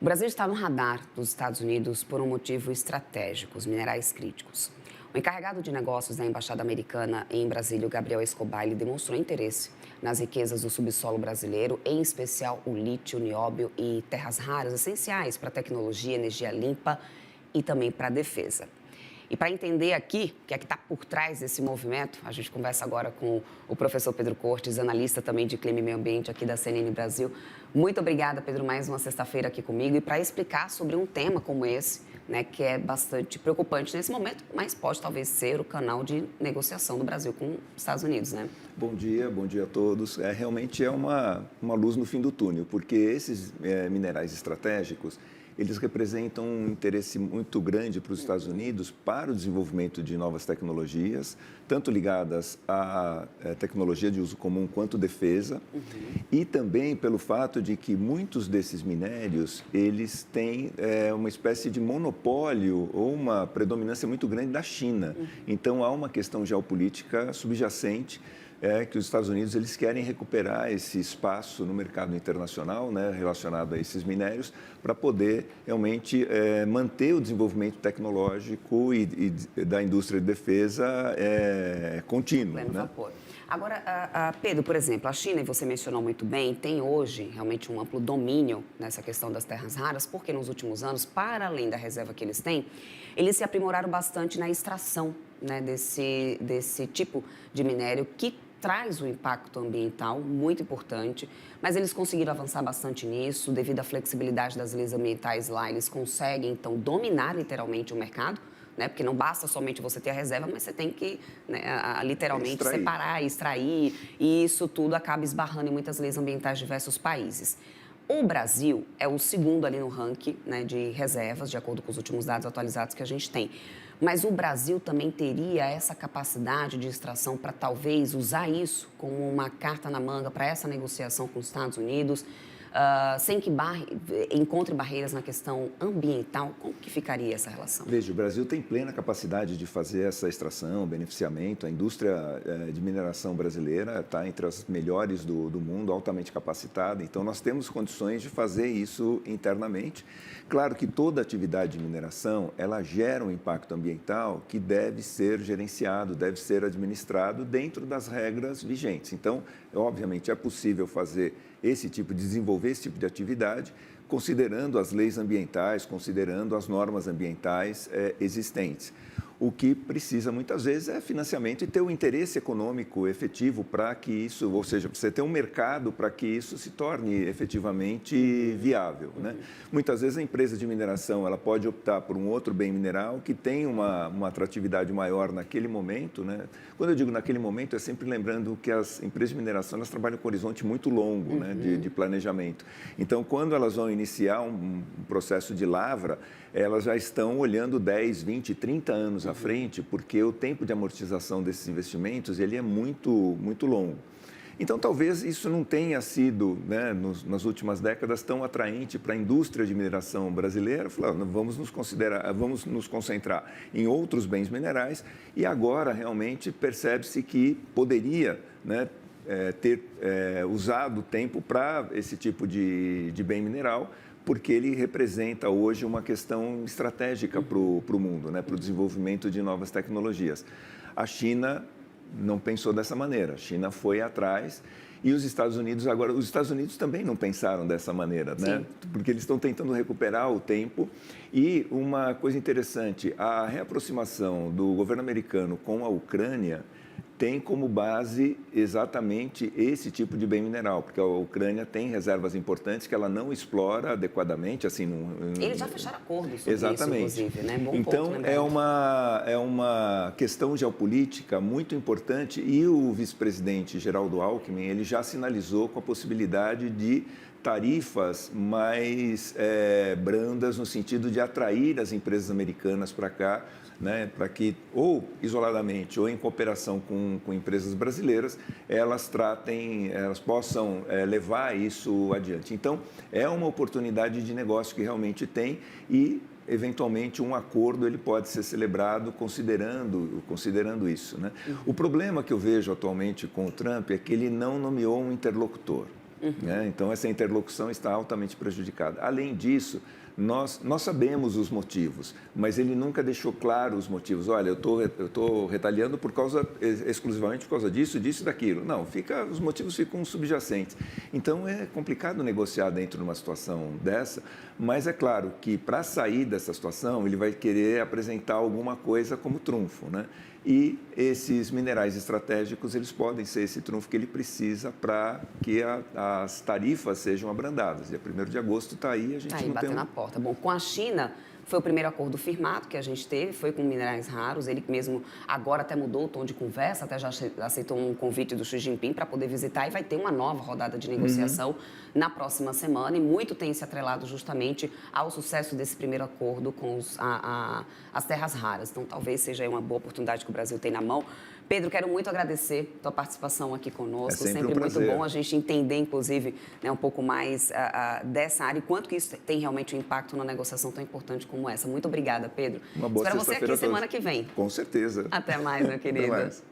O Brasil está no radar dos Estados Unidos por um motivo estratégico, os minerais críticos. O encarregado de negócios da Embaixada Americana em Brasília, o Gabriel Escobar, ele demonstrou interesse nas riquezas do subsolo brasileiro, em especial o lítio, o nióbio e terras raras, essenciais para a tecnologia, energia limpa e também para a defesa. E para entender aqui o que é que está por trás desse movimento, a gente conversa agora com o professor Pedro Cortes, analista também de clima e meio ambiente aqui da CNN Brasil. Muito obrigada, Pedro, mais uma sexta-feira aqui comigo e para explicar sobre um tema como esse, né, que é bastante preocupante nesse momento, mas pode talvez ser o canal de negociação do Brasil com os Estados Unidos, né? Bom dia a todos. Realmente é uma luz no fim do túnel, porque esses minerais estratégicos, eles representam um interesse muito grande para os Estados Unidos para o desenvolvimento de novas tecnologias, tanto ligadas à tecnologia de uso comum quanto defesa, e também pelo fato de que muitos desses minérios, eles têm uma espécie de monopólio ou uma predominância muito grande da China. Então, há uma questão geopolítica subjacente que os Estados Unidos eles querem recuperar esse espaço no mercado internacional, né, relacionado a esses minérios, para poder realmente manter o desenvolvimento tecnológico e da indústria de defesa contínuo. Pleno né? vapor. Agora, Pedro, por exemplo, a China, e você mencionou muito bem, tem hoje realmente um amplo domínio nessa questão das terras raras, porque nos últimos anos, para além da reserva que eles têm, eles se aprimoraram bastante na extração, né, desse tipo de minério que traz um impacto ambiental muito importante, mas eles conseguiram avançar bastante nisso, devido à flexibilidade das leis ambientais lá, eles conseguem, então, dominar literalmente o mercado, né? Porque não basta somente você ter a reserva, mas você tem que, né, literalmente separar, extrair, e isso tudo acaba esbarrando em muitas leis ambientais de diversos países. O Brasil é o segundo ali no ranking, né, de reservas, de acordo com os últimos dados atualizados que a gente tem. Mas o Brasil também teria essa capacidade de extração para talvez usar isso como uma carta na manga para essa negociação com os Estados Unidos, sem que encontre barreiras na questão ambiental. Como que ficaria essa relação? Veja, o Brasil tem plena capacidade de fazer essa extração, beneficiamento. A indústria de mineração brasileira está entre as melhores do mundo, altamente capacitada. Então, nós temos condições de fazer isso internamente. Claro que toda atividade de mineração, ela gera um impacto ambiental que deve ser gerenciado, deve ser administrado dentro das regras vigentes. Então, obviamente, é possível desenvolver esse tipo de atividade, considerando as leis ambientais, considerando as normas ambientais existentes. O que precisa, muitas vezes, é financiamento e ter um interesse econômico efetivo para que isso, ou seja, você ter um mercado para que isso se torne efetivamente viável. Né? Muitas vezes, a empresa de mineração ela pode optar por um outro bem mineral que tem uma atratividade maior naquele momento. Né? Quando eu digo naquele momento, é sempre lembrando que as empresas de mineração elas trabalham com um horizonte muito longo, né, de planejamento. Então, quando elas vão iniciar um processo de lavra, elas já estão olhando 10, 20, 30 anos à frente, porque o tempo de amortização desses investimentos ele é muito longo. Então, talvez isso não tenha sido, né, nas últimas décadas, tão atraente para a indústria de mineração brasileira. Falar, vamos nos concentrar em outros bens minerais e agora realmente percebe-se que poderia, né, ter usado o tempo para esse tipo de bem mineral, porque ele representa hoje uma questão estratégica para o mundo, né, para o desenvolvimento de novas tecnologias. A China não pensou dessa maneira, a China foi atrás e os Estados Unidos também não pensaram dessa maneira, né? Porque eles estão tentando recuperar o tempo. E uma coisa interessante, a reaproximação do governo americano com a Ucrânia tem como base exatamente esse tipo de bem mineral, porque a Ucrânia tem reservas importantes que ela não explora adequadamente. Assim, Eles já fecharam acordos sobre exatamente. isso, inclusive, né? Bom então, ponto, é uma questão geopolítica muito importante e o vice-presidente Geraldo Alckmin ele já sinalizou com a possibilidade de tarifas mais brandas no sentido de atrair as empresas americanas para cá, né, para que, ou isoladamente, ou em cooperação com empresas brasileiras, elas possam levar isso adiante. Então, é uma oportunidade de negócio que realmente tem e, eventualmente, um acordo ele pode ser celebrado considerando isso. Né? O problema que eu vejo atualmente com o Trump é que ele não nomeou um interlocutor. né? Então, essa interlocução está altamente prejudicada. Além disso, nós sabemos os motivos, mas ele nunca deixou claro os motivos. Olha, eu estou retaliando exclusivamente por causa disso, disso e daquilo. Não, os motivos ficam subjacentes. Então, é complicado negociar dentro de uma situação dessa, mas é claro que para sair dessa situação, ele vai querer apresentar alguma coisa como trunfo, né? E esses minerais estratégicos, eles podem ser esse trunfo que ele precisa para que as tarifas sejam abrandadas. Dia 1º de agosto está aí, a gente não bateu tem... na porta. Bom, com a China, foi o primeiro acordo firmado que a gente teve, foi com minerais raros. Ele mesmo agora até mudou o tom de conversa, até já aceitou um convite do Xi Jinping para poder visitar e vai ter uma nova rodada de negociação na próxima semana. E muito tem se atrelado justamente ao sucesso desse primeiro acordo com as terras raras. Então, talvez seja aí uma boa oportunidade que o Brasil tem na mão. Pedro, quero muito agradecer a tua participação aqui conosco. É sempre um muito prazer. bom a gente entender, inclusive, né, um pouco mais dessa área e quanto que isso tem realmente um impacto numa negociação tão importante como essa. Muito obrigada, Pedro. Uma boa Espero você sexta-feira aqui a todos. semana que vem. Com certeza. Até mais, meu querido. Até mais.